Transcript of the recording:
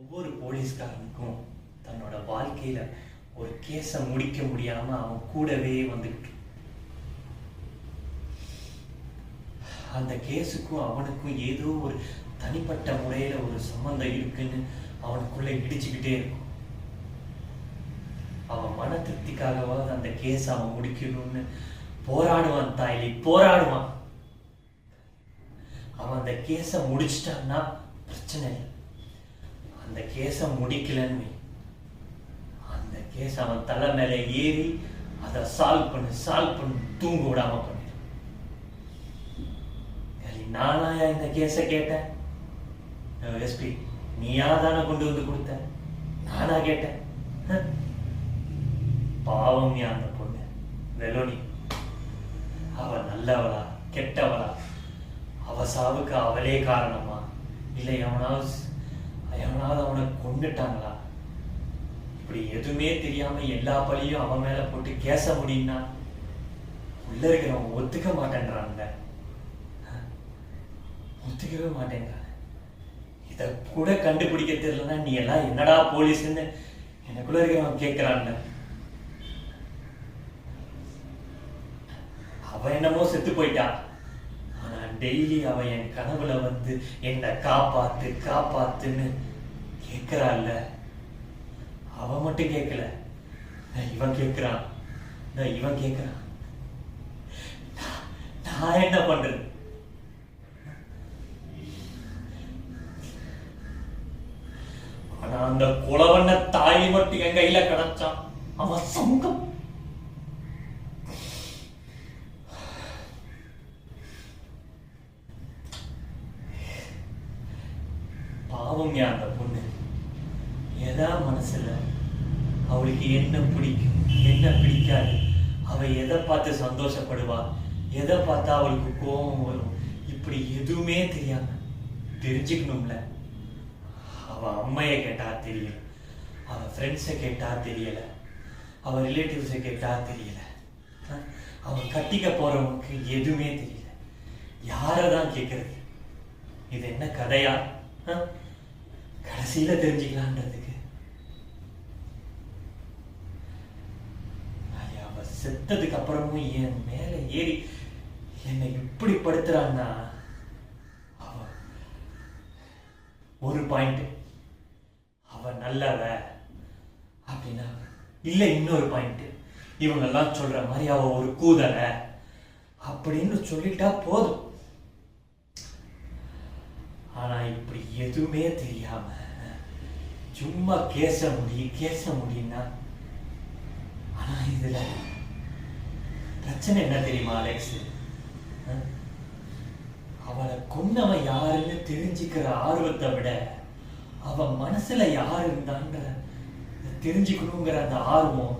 ஒவ்வொரு போலீஸ்காரனுக்கும் தன்னோட வாழ்க்கையில ஒரு கேஸை முடிக்க முடியாம அவன் கூடவே வந்துக்கிட்டு அந்த கேஸுக்கும் அவனுக்கும் ஏதோ ஒரு தனிப்பட்ட முறையில ஒரு சம்பந்தம் இருக்குன்னு அவனுக்குள்ள இடிச்சுக்கிட்டே இருக்கும். அவன் மன திருப்திக்காகவாவது அந்த கேஸ் அவன் முடிக்கணும்னு போராடுவான். தாய்லி போராடுவான். அவன் அந்த கேஸை முடிச்சிட்டான்னா பிரச்சனை இல்லை. அந்த கேஸை முடிக்கலன்னு அந்த கேஸ் அவன் தலை மேல ஏறி அதை சால்வ் பண்ணு தூங்க விடாம பண்ணிடும். நானாயா இந்த கேஸை கேட்டேன்? எஸ்பி நீயா தானே கொண்டு வந்து கொடுத்த? நானா கேட்டேன்? பாவம் அந்த பொண்ணு வெலோனி. அவ நல்லவளா கெட்டவளா? அவ சாவுக்கு அவளே காரணமா? இல்லை எவனாவது அவனை கொண்டுட்டாங்களா? இப்படி எதுவுமே தெரியாம எல்லா பழியும் அவன் மேல போட்டு கேச முடியும்னா உள்ள இருக்கிறவன் ஒத்துக்க மாட்டேன்றாங்க. ஒத்துக்கவே மாட்டேங்கிறான். இத கூட கண்டுபிடிக்க தெரியலன்னா நீ எல்லாம் என்னடா போலீஸ்ன்னு எனக்குள்ள இருக்கிறவன் கேட்கிறான். அவ என்னமோ செத்து போயிட்டா. ஆனா டெய்லி அவ என் கனவுல வந்து என்னை காப்பாத்துன்னு கேட்கிறாள்ல. அவ மட்டும் கேட்கல, இவன் கேட்கிறான். நான் என்ன பண்றது? ஆனா அந்த குலவண்ண தாய் மட்டும் என் கையில கிடைச்சான். அவன் சங்கம். பாவம் அந்த பொண்ணு. எதா மனசுல அவளுக்கு என்ன பிடிக்கும் என்ன பிடிக்காது, அவ எதை பார்த்து சந்தோஷப்படுவா, எதை பார்த்தா அவளுக்கு கோபம் வரும், இப்படி எதுவுமே தெரியாம தெரிஞ்சுக்கணும்ல. அவ அம்மைய கேட்டா தெரியல, அவ ஃப்ரெண்ட்ஸை கேட்டா தெரியல, அவ ரிலேட்டிவ்ஸை கேட்டா தெரியல, அவ கட்டிக்க போறவனுக்கு எதுவுமே தெரியல. யாரதான் கேட்கறது? இது என்ன கதையா? கடைசியில தெரிஞ்சுக்கலான்றதுக்கு அவ செத்ததுக்கு அப்புறமும் என் மேல ஏறி என்னை இப்படி படுத்துறான்னா அவ ஒரு பாயிண்ட் அவ நல்லவ அப்படின்னா இல்ல, இன்னொரு பாயிண்ட் இவங்க எல்லாம் சொல்ற மாதிரி அவ ஒரு கூதலை அப்படின்னு சொல்லிட்டா போதும். ஆனா இப்படி எதுவுமே தெரியாம சும்மா கேச முடியும்னா, ஆனா இதுல பிரச்சனை என்ன தெரியுமா அலெக்ஸ்? அவளை கொன்னவன் யாருன்னு தெரிஞ்சுக்கிற ஆர்வத்தை விட அவன் மனசுல யாரு இருந்தான்ற தெரிஞ்சுக்கணுங்கிற அந்த ஆர்வம்